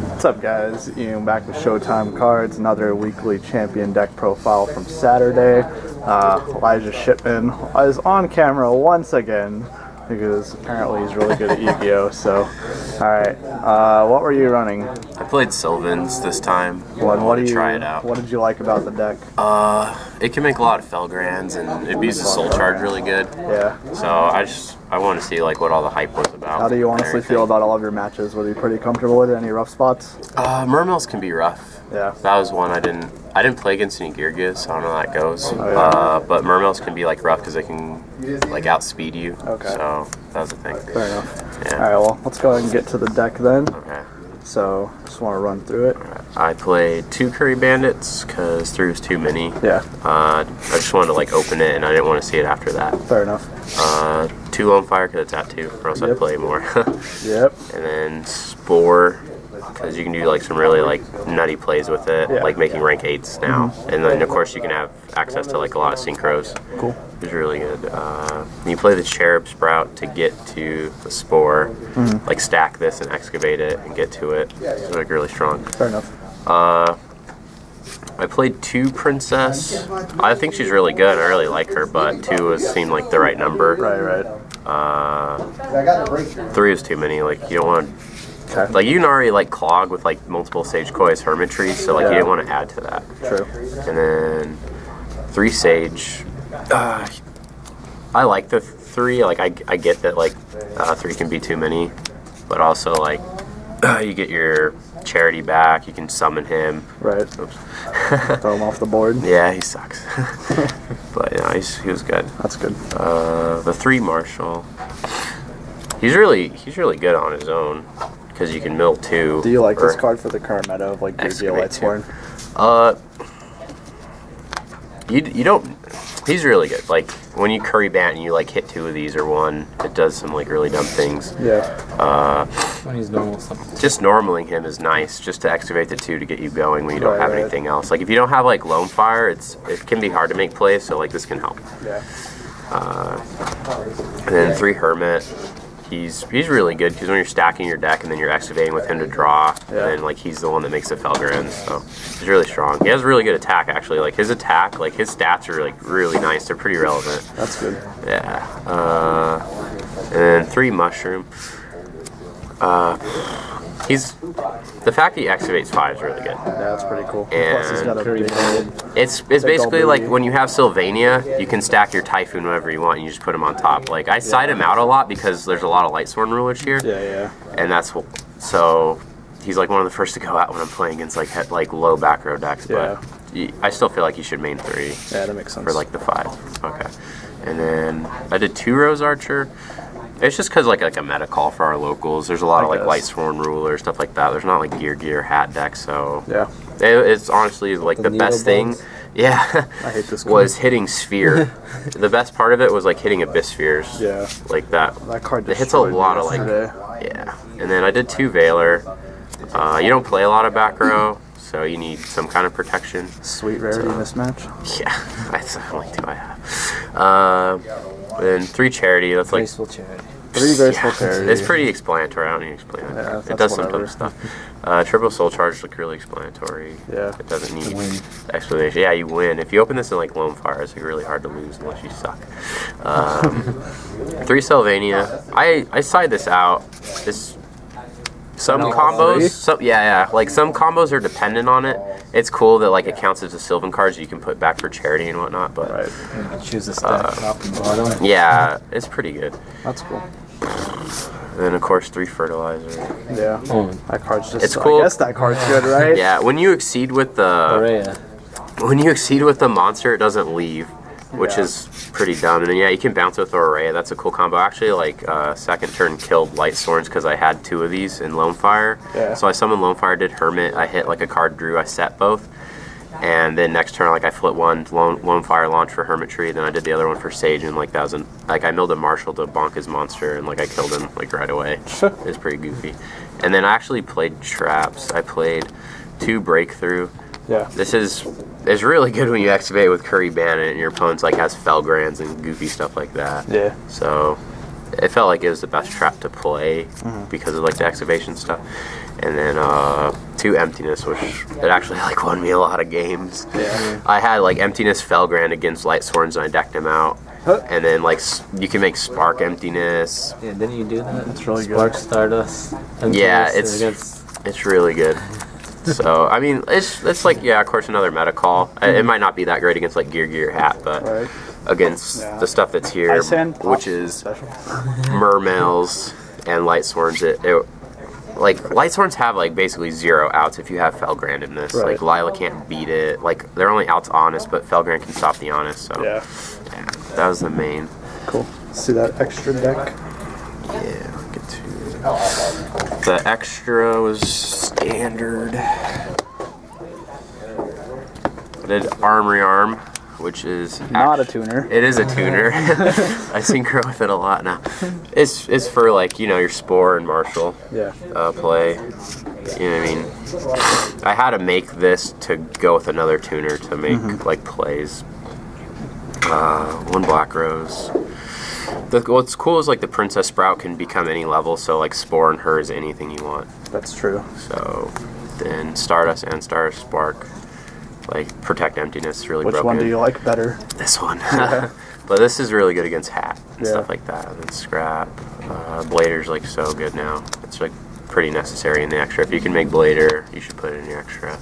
What's up, guys? Ian back with Showtime Cards, another weekly champion deck profile from Saturday. Elijah Shipman is on camera once again because apparently he's really good at Yu-Gi-Oh! So, alright, what were you running? I played Sylvan's this time. What do you try it out. What did you like about the deck? It can make a lot of Felgrands and it uses Soul Charge really good. Yeah. So I want to see like what all the hype was about. How do you honestly feel about all of your matches? Were you pretty comfortable with it? Any rough spots? Mermills can be rough. Yeah. That was one I didn't play against any Gear Giz, so I don't know how that goes. Oh, yeah. But Mermills can be like rough because they can like outspeed you. Okay. So that was the thing. Fair enough. Yeah. Alright, well, let's go ahead and get to the deck then. Okay. So, just want to run through it. I played 2 Curry Bandits because 3 was too many. Yeah. I just wanted to like open it and I didn't want to see it after that. Fair enough. 2 Lone Fire because it's at 2, or else I'd play more. Yep. And then Spore because you can do like some really like nutty plays with it, Yeah. like making rank 8s now. And then of course you can have access to like a lot of synchros. Cool. It's really good. You play the Cherub Sprout to get to the Spore, like stack this and excavate it and get to it. It's like really strong. Fair enough. I played 2 Princess. I think she's really good. I really like her, but 2 seemed like the right number. Right. 3 is too many. Like you don't want. Okay. Like you can already like clog with like multiple Sage Koi's Hermitry, so like you didn't want to add to that. True. And then 3 Sage. I like the 3. Like I get that like 3 can be too many, but also like you get your Charity back. You can summon him. Right. Oops. Throw him off the board. Yeah, he sucks. But yeah, he was good. That's good. The 3 Marshall. He's really good on his own because you can mill 2. Do you like this card for the current meta of like Yu-Gi-Oh! Lightsworn? You don't. He's really good. Like when you curry bat and you like hit 2 of these or 1, it does some like really dumb things. Yeah. When he's normal. Just normaling him is nice, just to activate the 2 to get you going when you don't have anything else. Like if you don't have like Lone Fire, it can be hard to make plays. So like this can help. Yeah. And then 3 Hermit. He's really good because when you're stacking your deck and then you're excavating with him to draw, and then like he's the one that makes the Felgrands, so he's really strong. He has really good attack actually. Like his attack, like his stats are like really nice. They're pretty relevant. That's good. Yeah. And then 3 Mushroom. He's the fact that he excavates 5 is really good. Yeah, that's pretty cool. And plus he's got a big head. It's basically like when you have Sylvania, you can stack your Typhoon whenever you want and you just put him on top. Like I side him out a lot because there's a lot of Lightsworn rulers here. Yeah. And that's so he's like one of the first to go out when I'm playing against like low back row decks. But I still feel like he should main 3. Yeah, that makes sense. For like the 5. Okay. And then I did 2 Rose Archer. It's just because like a meta call for our locals. There's a lot of like Lightsworn Ruler, stuff like that. There's not like Gear hat deck, so yeah, it's honestly like the best thing. Yeah, I hate this. Was hitting Sphere. The best part of it was like hitting Abyss Spheres. Yeah, like that. That card it hits a lot of like yeah. And then I did 2 Veiler. You don't play a lot of back row, so you need some kind of protection. Sweet rarity mismatch. Yeah, that's how many do I have? Then 3 Charity. That's like graceful charity. 3 graceful charity. It's pretty explanatory. I don't need to explain it. Yeah, it does some dumb stuff. Triple Soul Charge look really explanatory. Yeah. It doesn't need explanation. Yeah, you win. If you open this in like Lone Fire, it's like really hard to lose unless you suck. 3 Sylvania. I side this out. Some combos, like some combos are dependent on it. It's cool that like it counts as a Sylvan card, so you can put back for charity and whatnot. But choose a stack top and bottom. Yeah, it's pretty good. That's cool. And then of course 3 Fertilizer. Yeah, that card's just. It's cool. I guess that card's good, right? Yeah, when you exceed with the monster, it doesn't leave, which is pretty dumb. And then you can bounce with Array. That's a cool combo. Actually, like second turn killed Light Swords because I had 2 of these in Lone Fire. Yeah. So I summoned Lone Fire, did Hermit. I hit like a card drew. I set both. And then next turn, like I flipped 1 Lone Fire launch for Hermitry. Then I did the other one for Sage, and like that was like I milled a Marshall to bonk his monster, and like I killed him like right away. It was pretty goofy. And then I actually played traps. I played 2 Breakthrough. Yeah. This is really good when you activate with Curry Bandit and your opponent's like has Felgrands and goofy stuff like that. Yeah. So it felt like it was the best trap to play because of like the excavation stuff. And then 2 emptiness, which it actually like won me a lot of games. Yeah. I had like emptiness Felgrand against light swords and I decked him out. And then like you can make spark emptiness. Yeah, didn't you do that? It's really Spark good. Stardust. Yeah, it's really good. So I mean, it's like, yeah, of course, another meta call. It might not be that great against like Gear Hat, but against the stuff that's here, which is Mermails and Light Sworns, like Light Sworns have like basically 0 outs if you have Felgrand in this. Like Lila can't beat it. Like their only out's Honest, but Felgrand can stop the Honest. So yeah, that was the main. Cool. See that extra deck? Yeah, I'll get to the extra was standard. I did Armory Arm, which is not a tuner. It is a tuner. I synchro with it a lot now. It's for like, you know, your Spore and Marshall play. You know what I mean? I had to make this to go with another tuner to make like plays. 1 Black Rose. What's cool is like the Princess Sprout can become any level, so like Spore and her is anything you want. That's true. So then Stardust and Stardust Spark, like Protect Emptiness is really broken. Which one do you like better? This one. But this is really good against Hat and stuff like that. And then Scrap. Blader's like so good now. It's like pretty necessary in the extra. If you can make Blader, you should put it in your extra.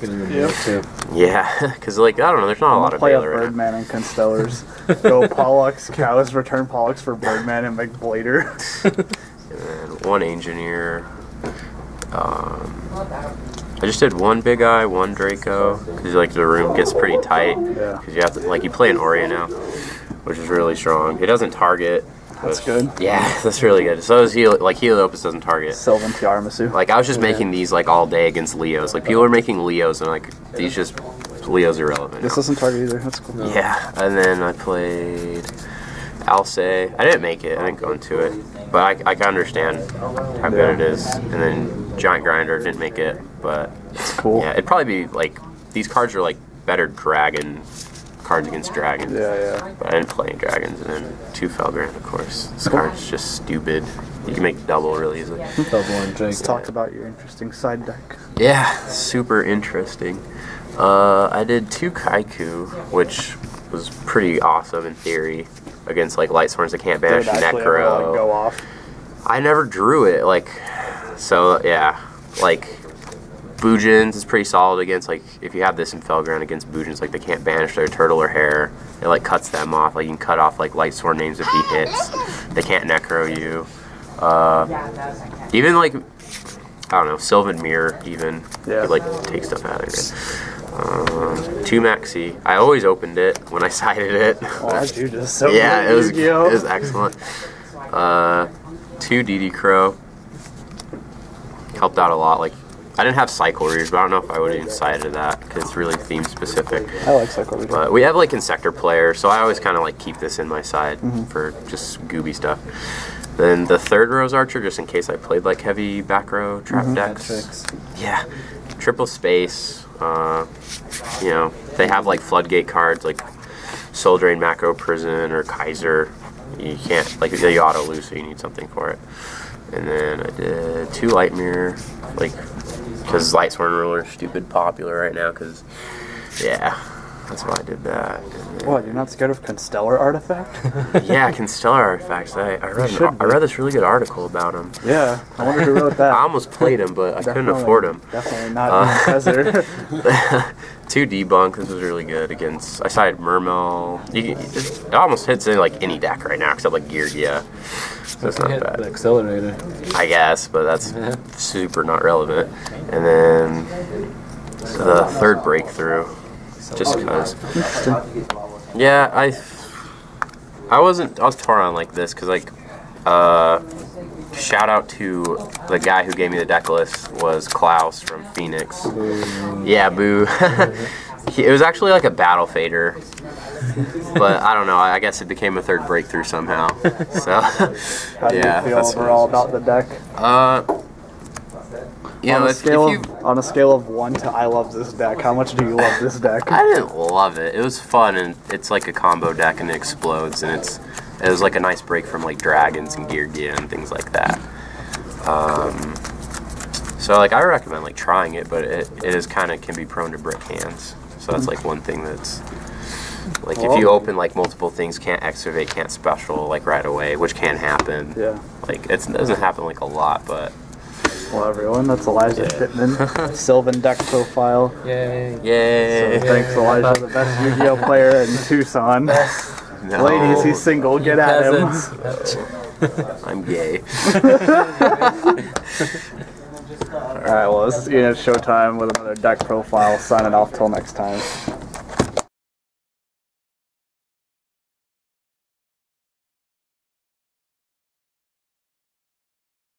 Yeah, because like, I don't know, there's not a lot of play Baylor a Birdman and Constellars. Go Pollux, Cows, return Pollux for Birdman and make Blader. And then 1 Engineer. I just did 1 Big Eye, 1 Draco, because like the room gets pretty tight. Because you have to, like, you play an Aurea now, which is really strong. It doesn't target. That's good. Yeah, that's really good. So is Heliopus doesn't target. Sylvan Tiaramisu. Like, I was just making these like all day against Leos. Like, people are making Leos and like these just Leos are relevant. This doesn't target either. That's cool. No. Yeah, and then I played Alcé. I didn't make it. I didn't go into it, but I can understand how good it is. And then Giant Grinder didn't make it, but it's cool. Yeah, it'd probably be like these cards are like better dragon cards against dragons. Yeah. But I didn't play any dragons, and then 2 Felgrand, of course. This card's just stupid. You can make double really easily. Double and Drake. Let's talk about your interesting side deck. Yeah, super interesting. I did 2 Kaiku, which was pretty awesome in theory against like Light Swords that can't banish Necro. Go off. I never drew it, like, so yeah, like Boojins is pretty solid against, like, if you have this in Felgrand against Boojins, like, they can't banish their turtle or hare. It, like, cuts them off. Like, you can cut off, like, Light Sword names if he hits. They can't Necro you. Even, like, I don't know, Sylvan Mirror, even. You could, like, take stuff out of it. 2 Maxi. I always opened it when I sided it. Oh, you just so yeah, it was excellent. 2 DD Crow. Helped out a lot. Like, I didn't have Cycle Readers, but I don't know if I would have even sided that because it's really theme specific. I like Cycle Readers. But we have like Insector Player, so I always kind of like keep this in my side for just gooby stuff. Then the 3rd Rose Archer, just in case I played like heavy back row trap decks. Yeah, triple space. You know, they have like Floodgate cards like Soul Drain, Macro Prison, or Kaiser. You can't, like, you auto lose, so you need something for it. And then I did 2 Light Mirror, like, because Light Sword Ruler is stupid popular right now, because, yeah, that's why I did that. What, you're not scared of Constellar Artifact? Yeah, Constellar Artifacts. I read this really good article about them. Yeah, I wonder who wrote that. I almost played them, but I couldn't afford them. Definitely not in the desert. 2 Debunk. This was really good against. I sided Mermail. It almost hits in like any deck right now, except like Geargia. So it's not bad. The Accelerator. I guess, but that's super not relevant. And then the 3rd Breakthrough, just because. Yeah, I was torn on like this because like shout out to the guy who gave me the deck list was Klaus from Phoenix. Yeah, boo. It was actually like a Battle Fader, but I don't know. I guess it became a 3rd Breakthrough somehow. So how do you feel overall about the deck? You know, on a scale of 1 to I love this deck, how much do you love this deck? I didn't love it. It was fun, and it's like a combo deck, and it explodes, and it's It was like a nice break from like dragons and gear gear and things like that. So like I recommend like trying it, but it is kind of can be prone to brick hands. So that's like one thing that's like if you open like multiple things, can't excavate, can't special like right away, which can happen. Yeah. Like it doesn't happen like a lot, but. Well, everyone, that's Elijah Shipman, Sylvan deck profile. Yay. Yay! So thanks, Elijah, the best Yu-Gi-Oh player in Tucson. No. Ladies, he's single. Get at him. I'm gay. All right, well, it's Showtime with another deck profile. Signing off till next time.